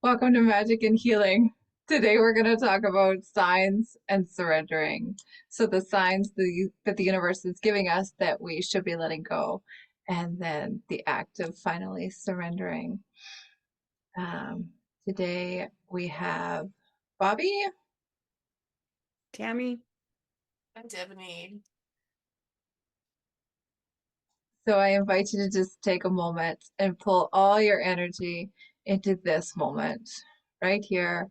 Welcome to Magic and Healing. Today we're going to talk about signs and surrendering. So the signs that the universe is giving us that we should be letting go, and then the act of finally surrendering. Um, Today we have Bobbi. Tammy. And Deveney. So I invite you to just take a moment and pull all your energy into this moment, right here,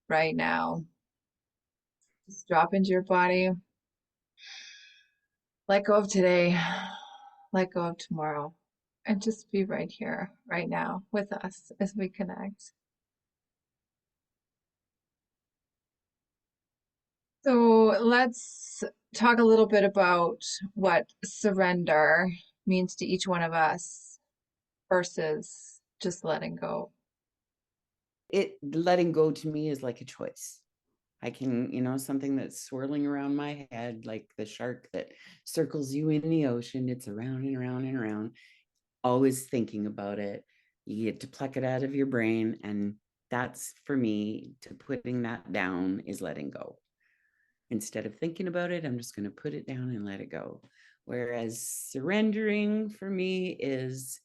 right now. Just drop into your body. Let go of today, let go of tomorrow, and just be right here, right now with us as we connect. So let's talk a little bit about what surrender means to each one of us versus just letting go. Letting go to me is like a choice. I can, something that's swirling around my head, like the shark that circles you in the ocean. It's around and around and around, always thinking about it. You get to pluck it out of your brain. And that's for me, to putting that down is letting go. Instead of thinking about it, I'm just going to put it down and let it go. Whereas surrendering for me is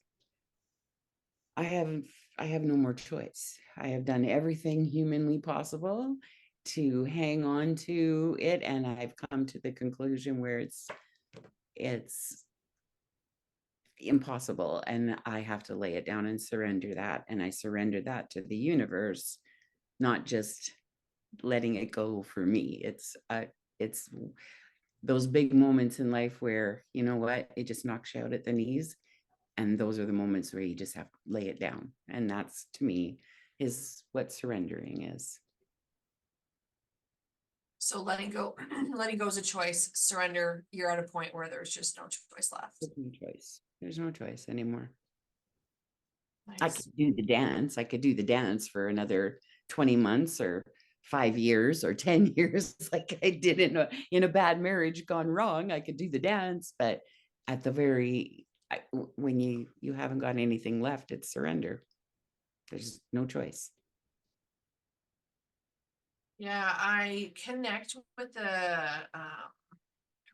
I have I have no more choice. I have done everything humanly possible to hang on to it, and I've come to the conclusion where it's impossible, and I have to lay it down and surrender that. And I surrender that to the universe, not just letting it go for me. It's those big moments in life where, you know what, it just knocks you out at the knees. And those are the moments where you just have to lay it down. And that's, to me, is what surrendering is. So letting go, letting go is a choice. Surrender, you're at a point where there's just no choice left. There's no choice. There's no choice anymore. I Nice. could do the dance. I could do the dance for another 20 months or 5 years or 10 years, like I did in a bad marriage gone wrong. I could do the dance, but at the when you haven't got anything left, it's surrender. There's no choice. Yeah, I connect with I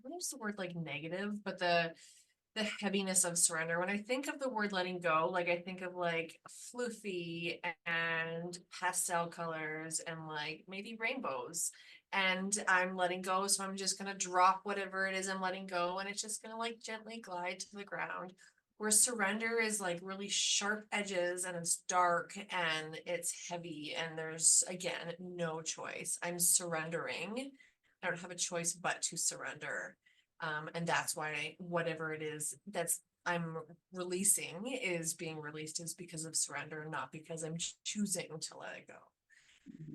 wouldn't use the word like negative, but the heaviness of surrender. When I think of the word letting go, like I think of like floofy and pastel colors and like maybe rainbows. And I'm letting go, so I'm just gonna drop whatever it is I'm letting go, and it's just gonna like gently glide to the ground. Where surrender is like really sharp edges and it's dark and it's heavy, and there's again no choice. I'm surrendering. I don't have a choice but to surrender. And that's why whatever it is that's I'm releasing is being released is because of surrender, not because I'm choosing to let it go.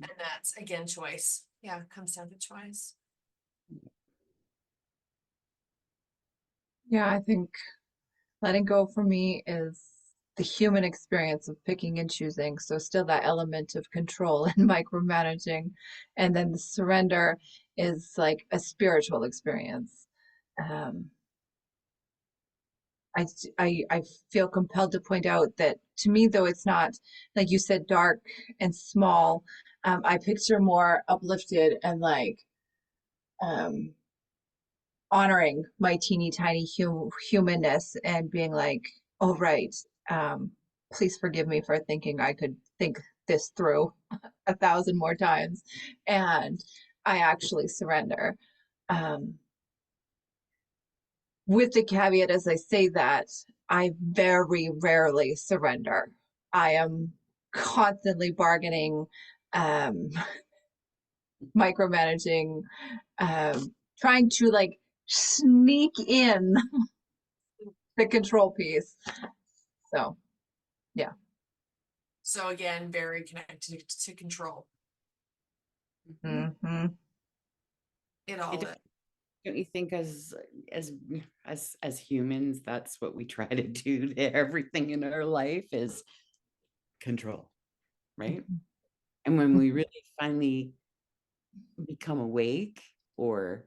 And that's again choice. Yeah, it comes down to choice. Yeah, I think letting go for me is the human experience of picking and choosing. So still that element of control and micromanaging. And then the surrender is like a spiritual experience. Um, I feel compelled to point out that to me, though, it's not like you said, dark and small. I picture more uplifted and like um, honoring my teeny tiny humanness and being like, oh, right, um, please forgive me for thinking I could think this through 1,000 more times. And I actually surrender. Um, with the caveat, as I say that, I very rarely surrender. I am constantly bargaining, um, micromanaging, trying to like sneak in the control piece. So, yeah. So again, very connected to control. Mm-hmm. It all is. Don't you think as as humans, that's what we try to do to everything in our life is control, right? And when we really finally become awake or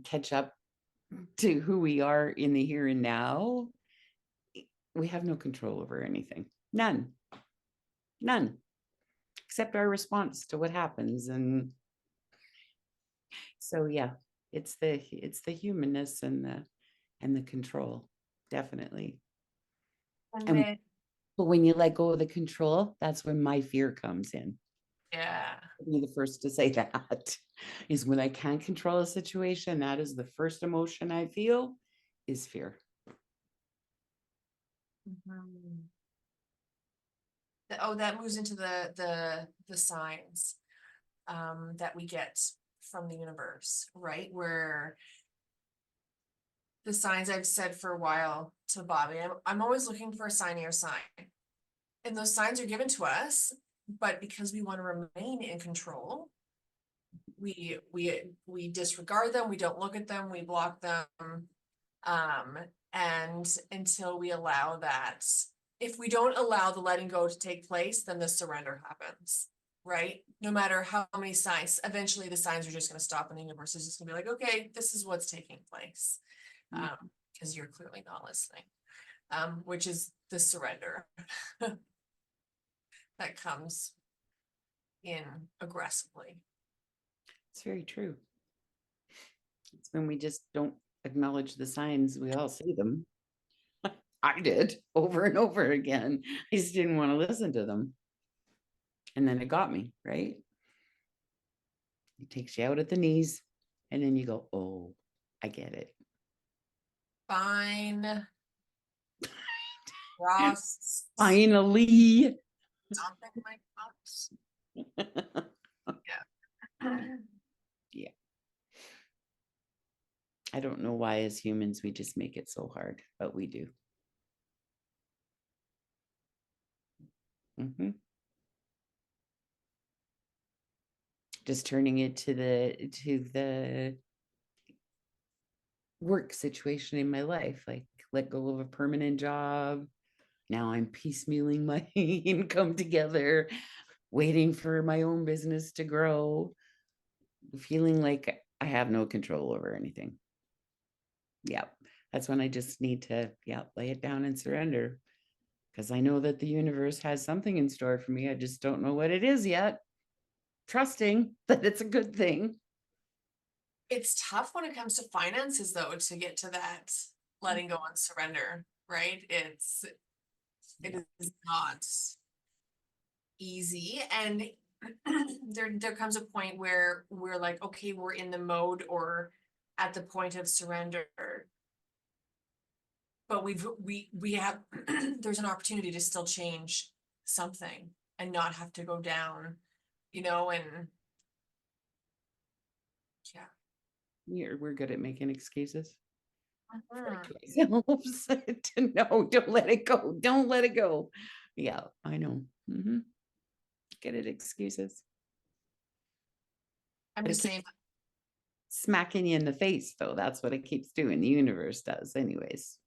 catch up to who we are in the here and now, we have no control over anything. None. None. accept our response to what happens. And so yeah, it's the humanness and the control, definitely. And And then, but when you let go of the control, that's when my fear comes in. yeah. I'll be the first to say that is when I can't control a situation, that is the first emotion I feel is fear. Mhm. Oh, that moves into the signs that we get from the universe, right? Where the signs I've said for a while to Bobby, I'm always looking for a sign or sign. And those signs are given to us, but because we want to remain in control, we disregard them, we don't look at them, we block them. Um, and until we allow that, if we don't allow the letting go to take place, then the surrender happens, right? No matter how many signs, eventually the signs are just going to stop and the universe is just going to be like, okay, this is what's taking place. Because you're clearly not listening. Which is the surrender that comes in aggressively. It's very true. It's when we just don't acknowledge the signs. We all see them. I did over and over again. I just didn't want to listen to them. And then it got me, right? It takes you out at the knees. And then you go, oh, I get it. Fine. Ross. Finally. Something like that. Yeah. Yeah. I don't know why as humans we just make it so hard, but we do. Just turning it to the work situation in my life, like let go of a permanent job. Now I'm piecemealing my income together, waiting for my own business to grow, feeling like I have no control over anything. Yeah, that's when I just need to, lay it down and surrender, because I know that the universe has something in store for me. I just don't know what it is yet. Trusting that it's a good thing. It's tough when it comes to finances, though, to get to that letting go and surrender, right? It is not easy. And there comes a point where we're like, okay, we're in the mode or at the point of surrender. But we have there's an opportunity to still change something and not have to go down, and yeah. We're good at making excuses. Mhm. Ourselves. No, don't let it go. Don't let it go. Yeah, I know. Get it, excuses. I'm But the it keeps same. smacking you in the face, though. That's what it keeps doing. The universe does, anyways.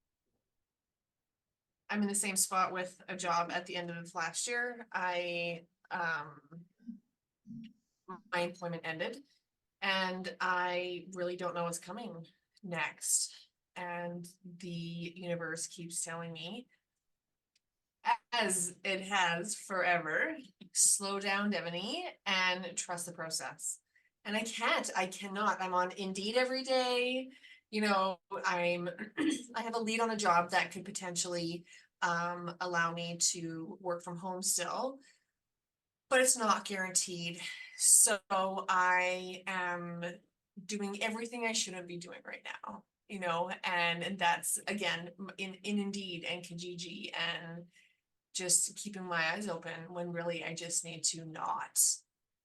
I'm in the same spot with a job at the end of last year. My employment ended and I really don't know what's coming next. And the universe keeps telling me, as it has forever, slow down, Deveney, and trust the process. And I cannot. I'm on Indeed every day. I'm I have a lead on a job that could potentially allow me to work from home still, but it's not guaranteed. So I am doing everything I shouldn't be doing right now, and that's again in Indeed and Kijiji and just keeping my eyes open when really I just need to not.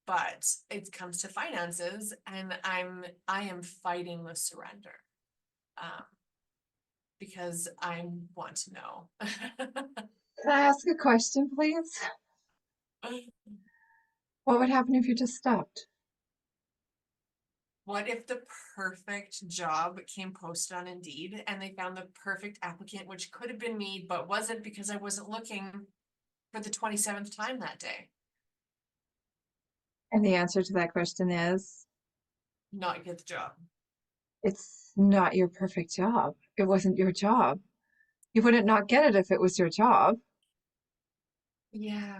But it comes to finances and I am fighting the surrender. Because I want to know. Can I ask a question, please? What would happen if you just stopped? What if the perfect job came posted on Indeed and they found the perfect applicant, which could have been me, but wasn't because I wasn't looking for the 27th time that day? And the answer to that question is Not get the job. it's not your perfect job. It wasn't your job. You wouldn't not get it if it was your job. Yeah.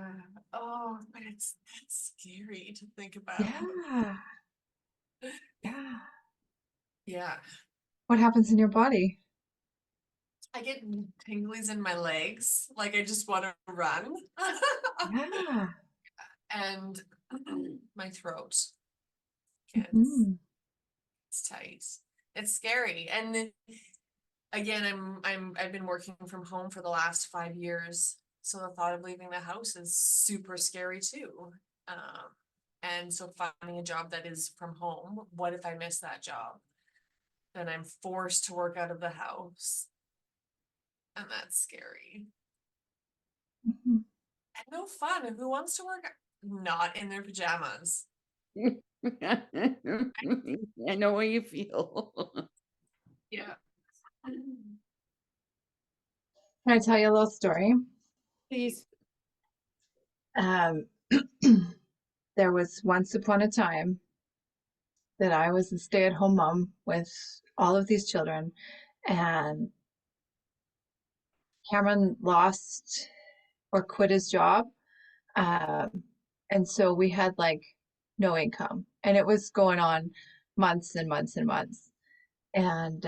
Oh, but that's scary to think about. Yeah. Yeah. Yeah. What happens in your body? I get tinglies in my legs, like I just want to run. Yeah. And my throat gets Mhm. it's tight. It's scary. And again, I've been working from home for the last 5 years. So the thought of leaving the house is super scary too. Um, and so finding a job that is from home, what if I miss that job? Then I'm forced to work out of the house. And that's scary. Mhm. And no fun. Who wants to work not in their pajamas? I know how you feel. Yeah. Can I tell you a little story? Please. Um, there was once upon a time that I was a stay-at-home mom with all of these children, and Cameron lost or quit his job. Um, and so we had like no income, and it was going on months and months and months. And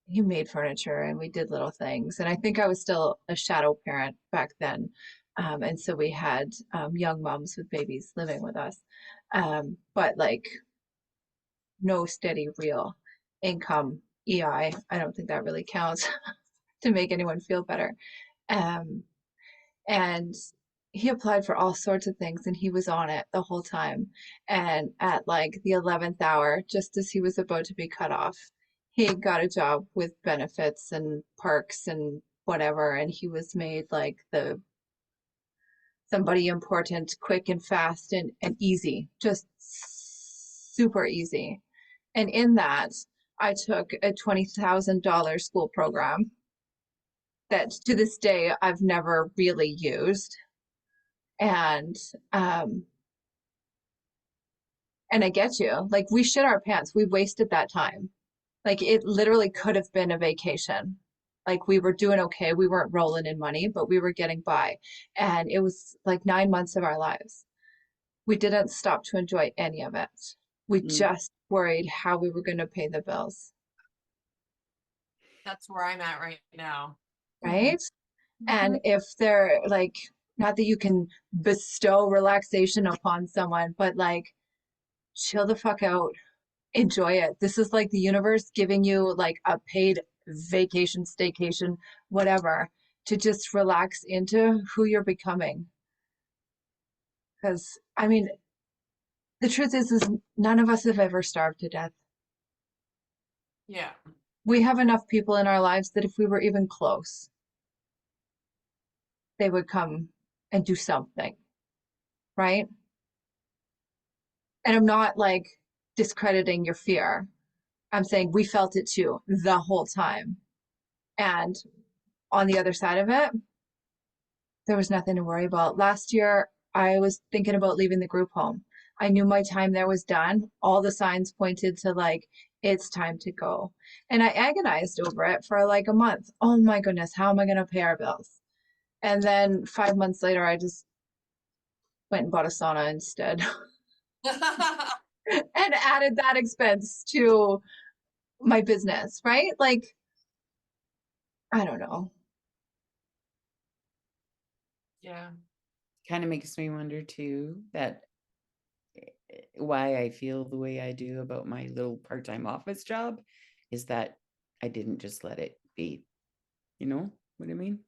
he made furniture and we did little things. And I think I was still a shadow parent back then. And so we had young moms with babies living with us. But like no steady, real income, EI. I don't think that really counts to make anyone feel better. Um, and he applied for all sorts of things and he was on it the whole time. And at like the 11th hour, just as he was about to be cut off, he got a job with benefits and perks and whatever. And he was made like the somebody important, quick and fast and easy, just super easy. And in that, I took a $20,000 school program that to this day I've never really used. And um, and I get you. Like we shit our pants. We wasted that time. Like it literally could have been a vacation. Like we were doing okay. We weren't rolling in money, but we were getting by. And it was like 9 months of our lives. We didn't stop to enjoy any of it. We Mm. just worried how we were going to pay the bills, That's where I'm at right now. right? And Mhm. if they're like, not that you can bestow relaxation upon someone, but like chill the fuck out, enjoy it. This is like the universe giving you like a paid vacation, staycation, whatever, to just relax into who you're becoming. Because I mean, the truth is none of us have ever starved to death. Yeah. We have enough people in our lives that if we were even close, they would come and do something, right? And I'm not like discrediting your fear. I'm saying we felt it too the whole time. And on the other side of it, there was nothing to worry about. Last year, I was thinking about leaving the group home. I knew my time there was done. All the signs pointed to like, it's time to go. And I agonized over it for like a month. Oh my goodness, how am I going to pay our bills? And then 5 months later, I just went and bought a sauna instead and added that expense to my business, right? Like, I don't know. Yeah. Kind of makes me wonder too that why I feel the way I do about my little part-time office job is that I didn't just let it be. You know what I mean?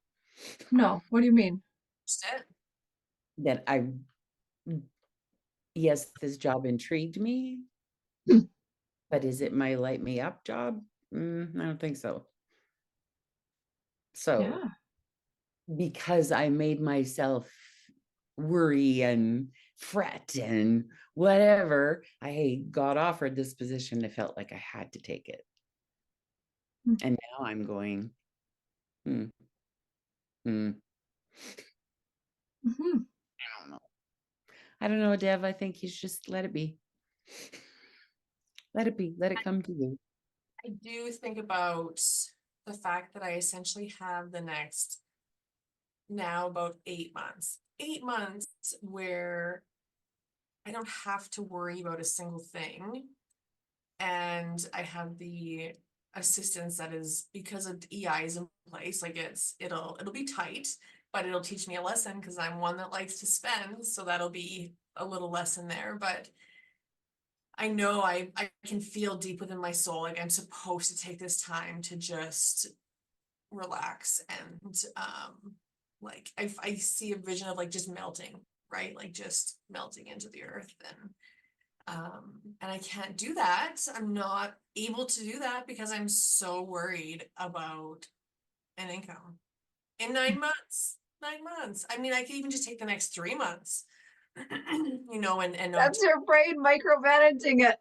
No, what do you mean? Just it. That I, yes, this job intrigued me, Hmm. but is it my light me up job? I don't think so. So Yeah. because I made myself worry and fret and whatever, I got offered this position. I felt like I had to take it. And now I'm going, hmm, hmm, Mm-hmm. I don't know. I don't know, Dev. I think you should just let it be. Let it be. Let it come to you. I do think about the fact that I essentially have the next now about 8 months. 8 months where I don't have to worry about a single thing. And I have the assistance that is because of EI is in place. Like it'll be tight, but it'll teach me a lesson because I'm one that likes to spend. So that'll be a little lesson there. But I know I can feel deep within my soul like I'm supposed to take this time to just relax and like I see a vision of like just melting, right? Like just melting into the earth and I can't do that. I'm not able to do that because I'm so worried about an income in 9 months. 9 months. I mean, I could even just take the next 3 months, and not. That's your brain micromanaging it.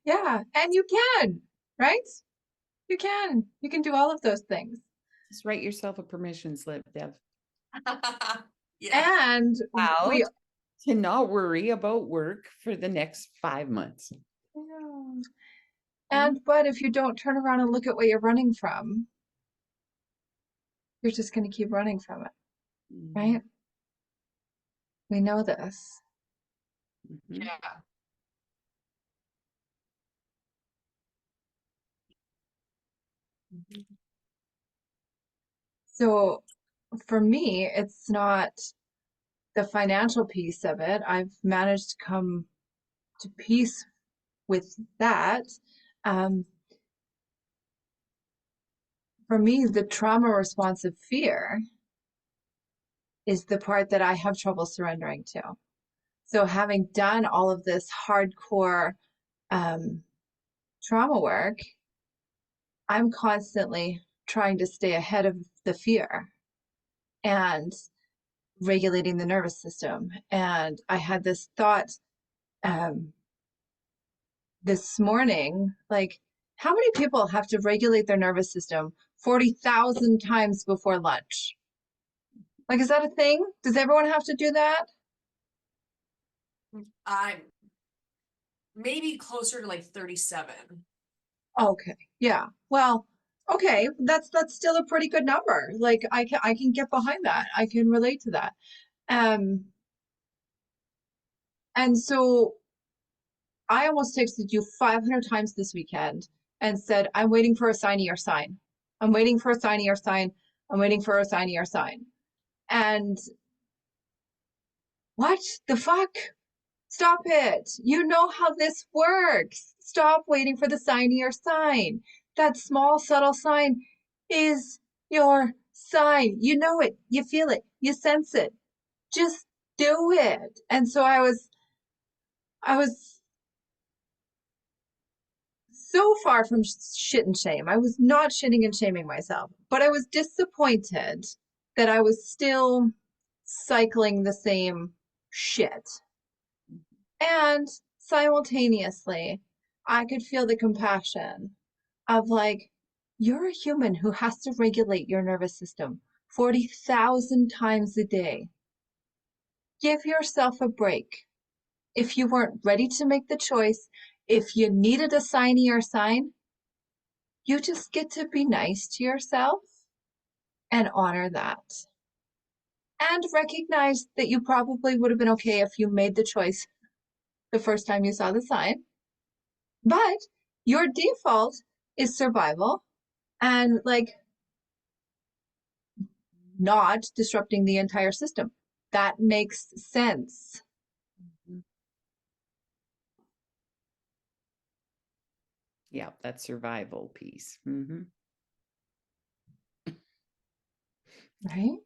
Yeah, and you can, right? You can do all of those things. Just write yourself a permission slip, Dev. Yeah. And How we to not worry about work for the next 5 months. yeah. But if you don't turn around and look at what you're running from, you're just going to keep running from it, Mhm. right? We know this. Mhm. Yeah. So for me, it's not the financial piece of it. I've managed to come to peace with that. Um, for me, the trauma responsive fear is the part that I have trouble surrendering to. So having done all of this hardcore trauma work, I'm constantly trying to stay ahead of the fear and regulating the nervous system. And I had this thought um, this morning, like, how many people have to regulate their nervous system 40,000 times before lunch? Like, is that a thing? Does everyone have to do that? I'm maybe closer to like 37. Okay, yeah. Well, okay, that's still a pretty good number. Like, I can get behind that. I can relate to that. Um, and so I almost texted you 500 times this weekend and said, I'm waiting for a sign of your sign. I'm waiting for a sign of your sign. I'm waiting for a sign of your sign. And what the fuck? Stop it. You know how this works. Stop waiting for the sign of your sign. That small, subtle sign is your sign. You know it. You feel it. You sense it. Just do it. And so I was so far from shit and shame. I was not shitting and shaming myself, but I was disappointed that I was still cycling the same shit. And simultaneously, I could feel the compassion of like, you're a human who has to regulate your nervous system 40,000 times a day. Give yourself a break. If you weren't ready to make the choice, if you needed a signee or sign, you just get to be nice to yourself and honor that. And recognize that you probably would have been okay if you made the choice the first time you saw the sign. But your default is survival and like not disrupting the entire system. That makes sense. Mhm. Yeah, that survival piece. Mhm. Right?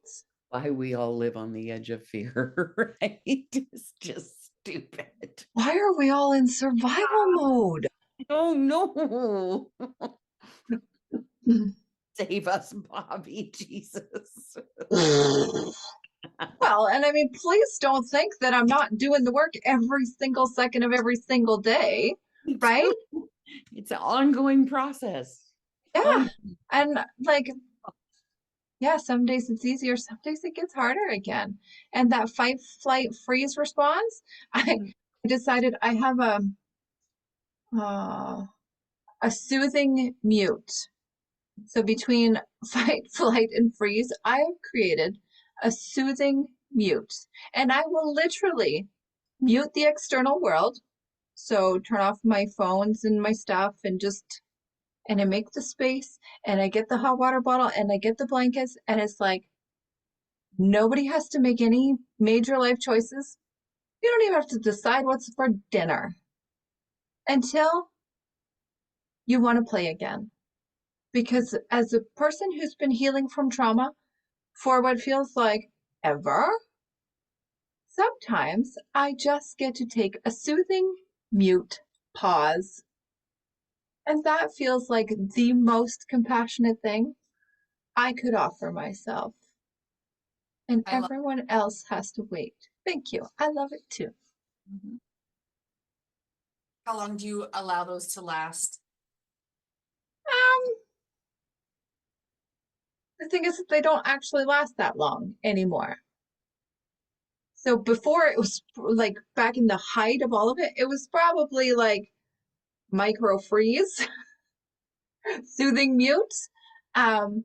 Why we all live on the edge of fear, right? It's just stupid. Why are we all in survival mode? Oh no. Save us, Bobby, Jesus. Well, and I mean, please don't think that I'm not doing the work every single second of every single day, Me right? too. It's an ongoing process. Yeah. And like, yeah, some days it's easier, some days it gets harder again. And that fight, flight, freeze response, I decided I have uh, a soothing mute. So between fight, flight, and freeze, I have created a soothing mute. And I will literally mute the external world. So turn off my phones and my stuff and I make the space and I get the hot water bottle and I get the blankets and it's like nobody has to make any major life choices. You don't even have to decide what's for dinner until you want to play again. Because as a person who's been healing from trauma for what feels like ever, sometimes I just get to take a soothing mute pause. And that feels like the most compassionate thing I could offer myself. And I love. everyone else has to wait. Thank you. I love it too. Mhm. How long do you allow those to last? Um, the thing is that they don't actually last that long anymore. So before it was like back in the height of all of it, it was probably like micro freeze, soothing mute. Um,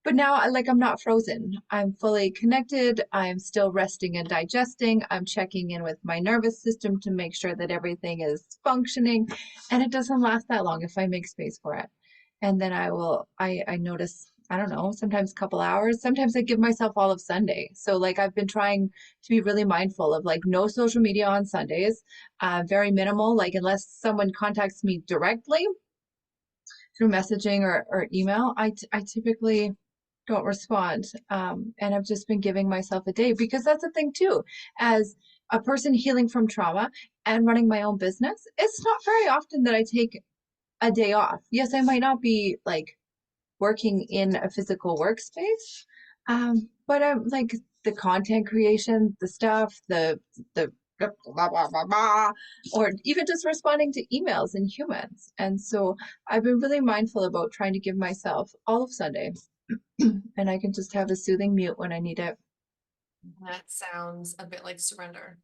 but now I'm not frozen. I'm fully connected. I'm still resting and digesting. I'm checking in with my nervous system to make sure that everything is functioning. And it doesn't last that long if I make space for it. And then I notice, I don't know, sometimes a couple hours. Sometimes I give myself all of Sunday. So like I've been trying to be really mindful of like no social media on Sundays, very minimal, like unless someone contacts me directly through messaging or email, I typically don't respond. And I've just been giving myself a day because that's the thing too. As a person healing from trauma and running my own business, it's not very often that I take a day off. Yes, I might not be like working in a physical workspace, but I'm like the content creation, the stuff, the blah, blah, blah, blah, or even just responding to emails and humans. And so I've been really mindful about trying to give myself all of Sunday and I can just have a soothing mute when I need it. That sounds a bit like surrender.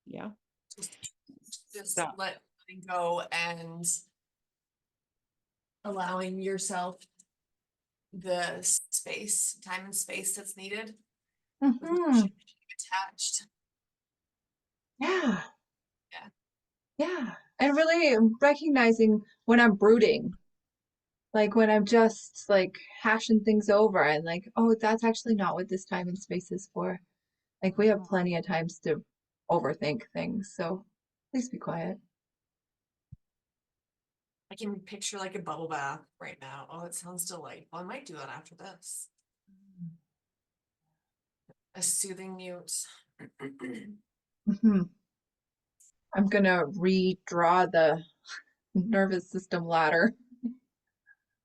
Yeah. Just Stop. letting go and allowing yourself the space, time and space that's needed without Mm-hmm. being attached. Yeah. Yeah. Yeah. And really recognizing when I'm brooding, like when I'm just like hashing things over and like, oh, that's actually not what this time and space is for. Like we have plenty of times to overthink things. So please be quiet. I can picture like a bubble bath right now. Oh, it sounds delightful. I might do that after this. A soothing mute. Mm-hmm. I'm gonna redraw the nervous system ladder.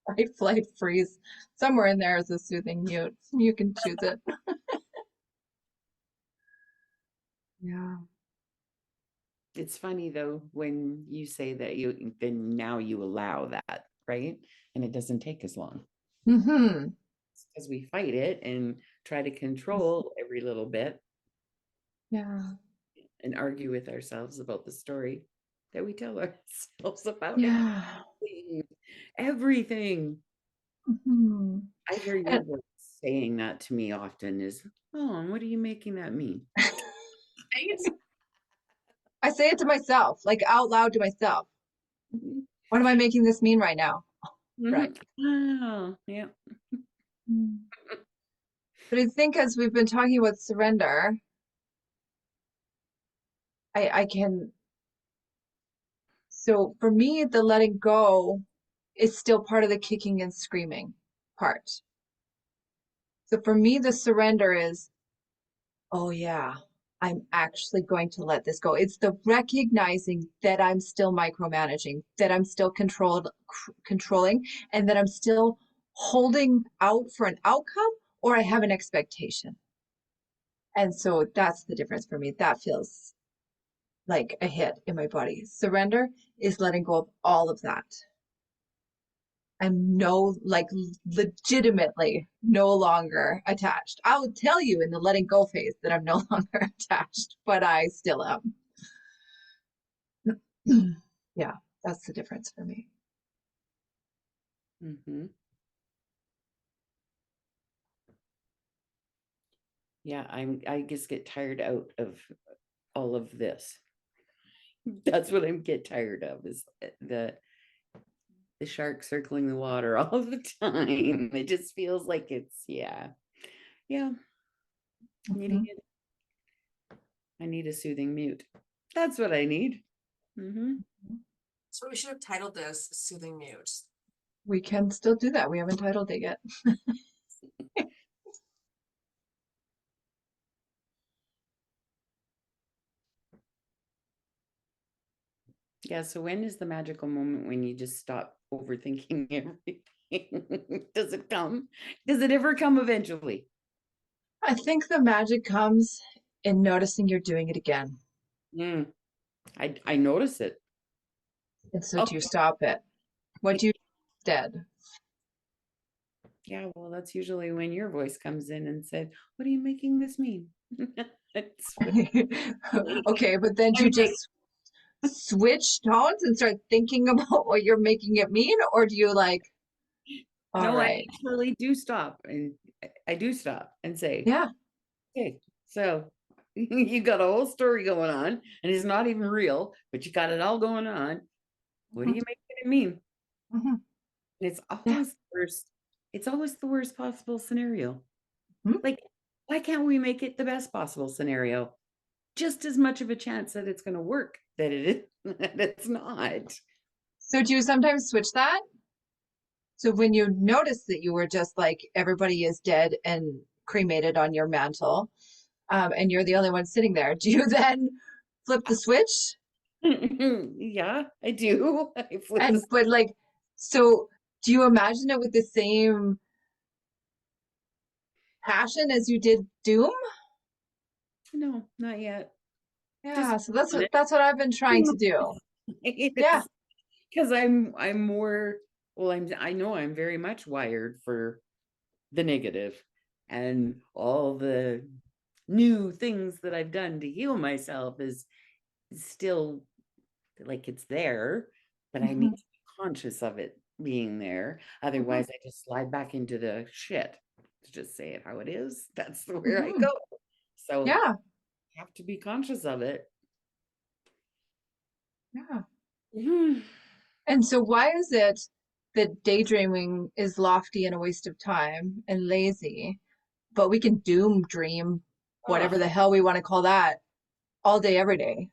Fight, flight, freeze. Somewhere in there is a soothing mute. You can choose it. Yeah. It's funny though, when you say that then now you allow that, right? And it doesn't take as long Mm-hmm. because we fight it and try to control every little bit Yeah. and argue with ourselves about the story that we tell ourselves about Yeah. everything. Mm-hmm. I hear your And voice saying that to me often is, oh, and what are you making that mean? Right? I say it to myself, like out loud to myself. Mhm. What am I making this mean right now? Right. Oh, yeah. Mm. But I think as we've been talking about surrender, I can, so for me, the letting go is still part of the kicking and screaming part. So for me, the surrender is, oh yeah, I'm actually going to let this go. It's the recognizing that I'm still micromanaging, that I'm still controlling, and that I'm still holding out for an outcome or I have an expectation. And so that's the difference for me. That feels like a hit in my body. Surrender is letting go of all of that. I'm legitimately no longer attached. I'll tell you in the letting go phase that I'm no longer attached, but I still am. Yeah, that's the difference for me. Mm-hmm. Yeah, I just get tired out of all of this. That's what I get tired of is the shark circling the water all the time. It just feels like it's yeah. Yeah. Needing Mhm. it. I need a soothing mute. That's what I need. Mm-hmm. So we should have titled this Soothing Mute. We can still do that. We haven't titled it yet. Yeah, so when is the magical moment when you just stop overthinking everything? Does it come? Does it ever come eventually? I think the magic comes in noticing you're doing it again. Mm, I notice it. And so Oh, do you stop it? What do you do instead? yeah, well, that's usually when your voice comes in and said, "What are you making this mean?" It's really, Okay, but then do I'm you like, just switch tones and start thinking about what you're making it mean? Or do you like, all no, I right, actually do stop, and I do stop and say, yeah, "Okay, so you got a whole story going on, and it's not even real, but you got it all going on. What do mhm, you making it mean?" mhm, And it's yeah, always the worst. It's always the worst possible scenario. mhm, Like, why can't we make it the best possible scenario? Just as much of a chance that it's going to work that it is that it's not. so do you sometimes switch that? So when you notice that you were just like everybody is dead and cremated on your mantle, and you're the only one sitting there, do you then flip the switch? Yeah, I do. I flip And this. but like, so do you imagine it with the same passion as you did Doom? No, not yet. Yeah, Just so on it. that's what I've been trying to do. Yeah. Because I'm more well, I know I'm very much wired for the negative and all the new things that I've done to heal myself is still like it's there, but I need Mhm, to be conscious of it being there. mhm, Otherwise, I just slide back into the shit to just say it how it is. That's the where I mhm. go. So Yeah, I have to be conscious of it. yeah. Mhm. And so why is it that daydreaming is lofty and a waste of time and lazy, but we can doom dream, whatever Oh, the hell we want to call that, all day, every day?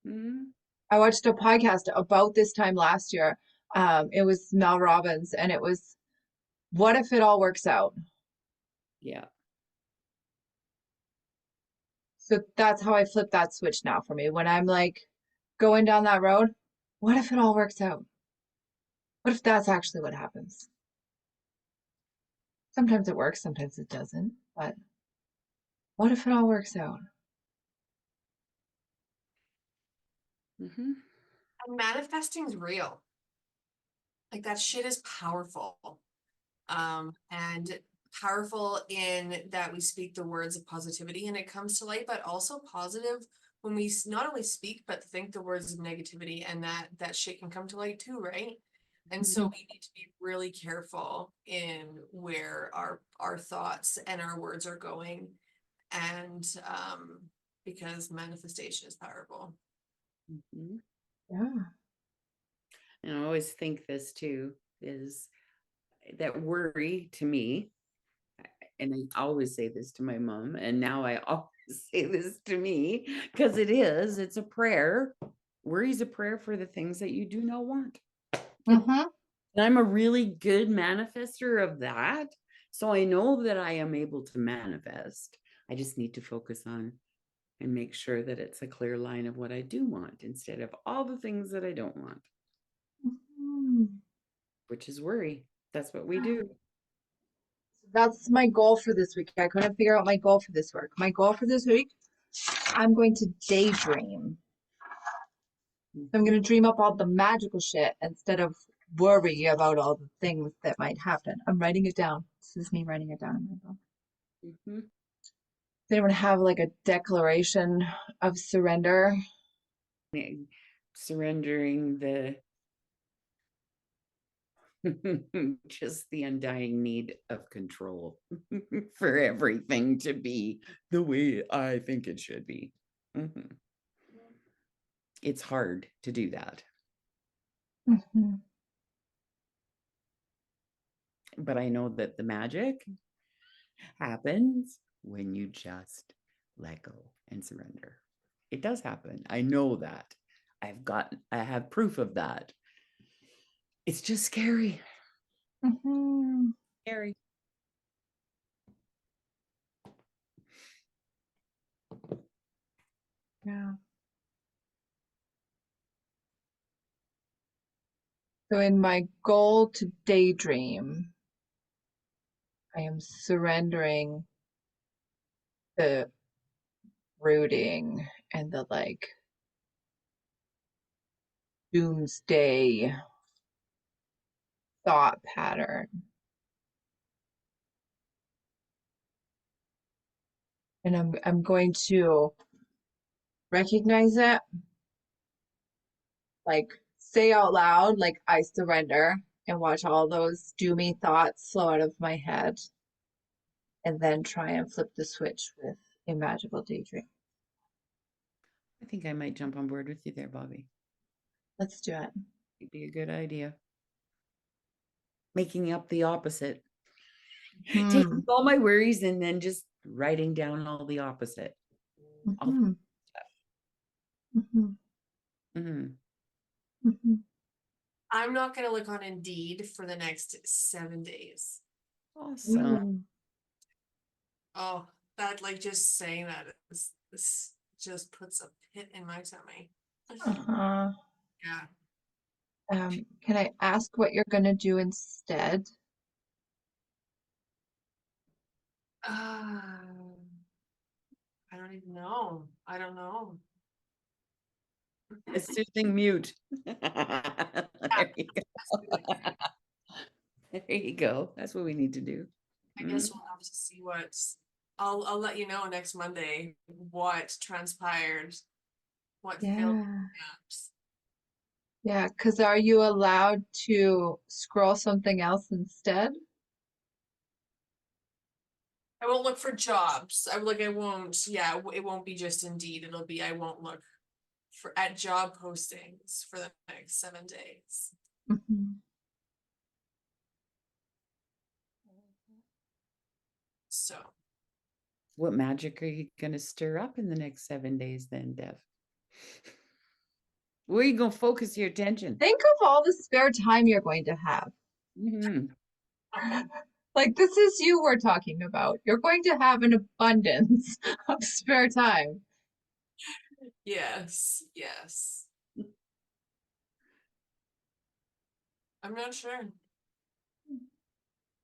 mhm. I watched a podcast about this time last year. It was Mel Robbins, and it was, what if it all works out? Yeah. So that's how I flip that switch now for me. When I'm like going down that road, what if it all works out? What if that's actually what happens? Sometimes it works, sometimes it doesn't. But what if it all works out? Hmm. And manifesting's real. Like that shit is powerful. And powerful in that we speak the words of positivity and it comes to light, but also positive when we not only speak but think the words of negativity, and that shit can come to light too, right? And so Mhm, we need to be really careful in where our thoughts and our words are going, and because manifestation is powerful. Hmm. yeah. And I always think this too is that worry to me, and I always say this to my mom, and now I always say this to me because it's a prayer. Worry is a prayer for the things that you do not want. Hmm. And I'm a really good manifester of that. So I know that I am able to manifest. I just need to focus on and make sure that it's a clear line of what I do want instead of all the things that I don't want, which is worry. That's what we do. That's my goal for this week. I couldn't figure out my goal for this work. My goal for this week, I'm going to daydream. I'm going Mhm. to dream up all the magical shit instead of worry about all the things that might happen. I'm writing it down. This is me writing it down in my book. Mhm. Does anyone have like a declaration of surrender? Surrendering Just the undying need of control for everything to be the way I think it should be. Mhm. It's hard to do that, Mhm. but I know that the magic happens when you just let go and surrender. It does happen. I know that. I have proof of that. It's just scary. Mhm. Scary. Yeah. So in my goal to daydream, I am surrendering the brooding and the like doomsday thought pattern. And I'm going to recognize it, like say out loud, like I surrender, and watch all those doomy thoughts flow out of my head, and then try and flip the switch with a magical daydream. I think I might jump on board with you there, Bobby. Let's do it. It'd be a good idea. Making up the opposite. Taking Hmm. all my worries and then just writing down all the opposite. All the Mhm. Mhm. Mhm. Mhm. I'm not gonna look on Indeed for the next 7 days. Awesome. Ooh. Oh, that like just saying that is this just puts a pit in my tummy. Uh-huh. Yeah. Can I ask what you're gonna do instead? I don't even know. I don't know. A soothing mute. Yeah, There you go. There you go. That's what we need to do. I guess we'll have to see what I'll let you know next Monday what transpired, what failed Yeah. apps. Yeah, because are you allowed to scroll something else instead? I won't look for jobs. I won't, yeah, it won't be just Indeed. It'll be I won't look for at job postings for the next 7 days. Mhm. So What magic are you going to stir up in the next 7 days then, Dev? Where are you going to focus your attention? Think of all the spare time you're going to have. Mhm. Like, this is you we're talking about. You're going to have an abundance of spare time. yes, yes. I'm not sure.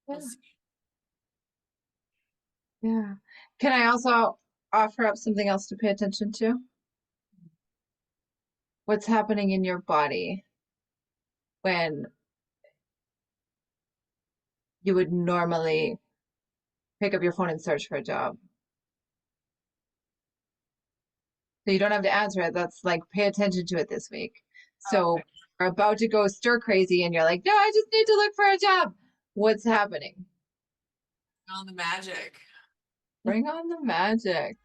We'll Yeah. see. Yeah. Can I also offer up something else to pay attention to? What's happening in your body when you would normally pick up your phone and search for a job? So you don't have to answer it. That's like pay attention to it this week. So Okay. you're about to go stir crazy and you're like, no, I just need to look for a job. What's happening? On the magic. Bring on the magic.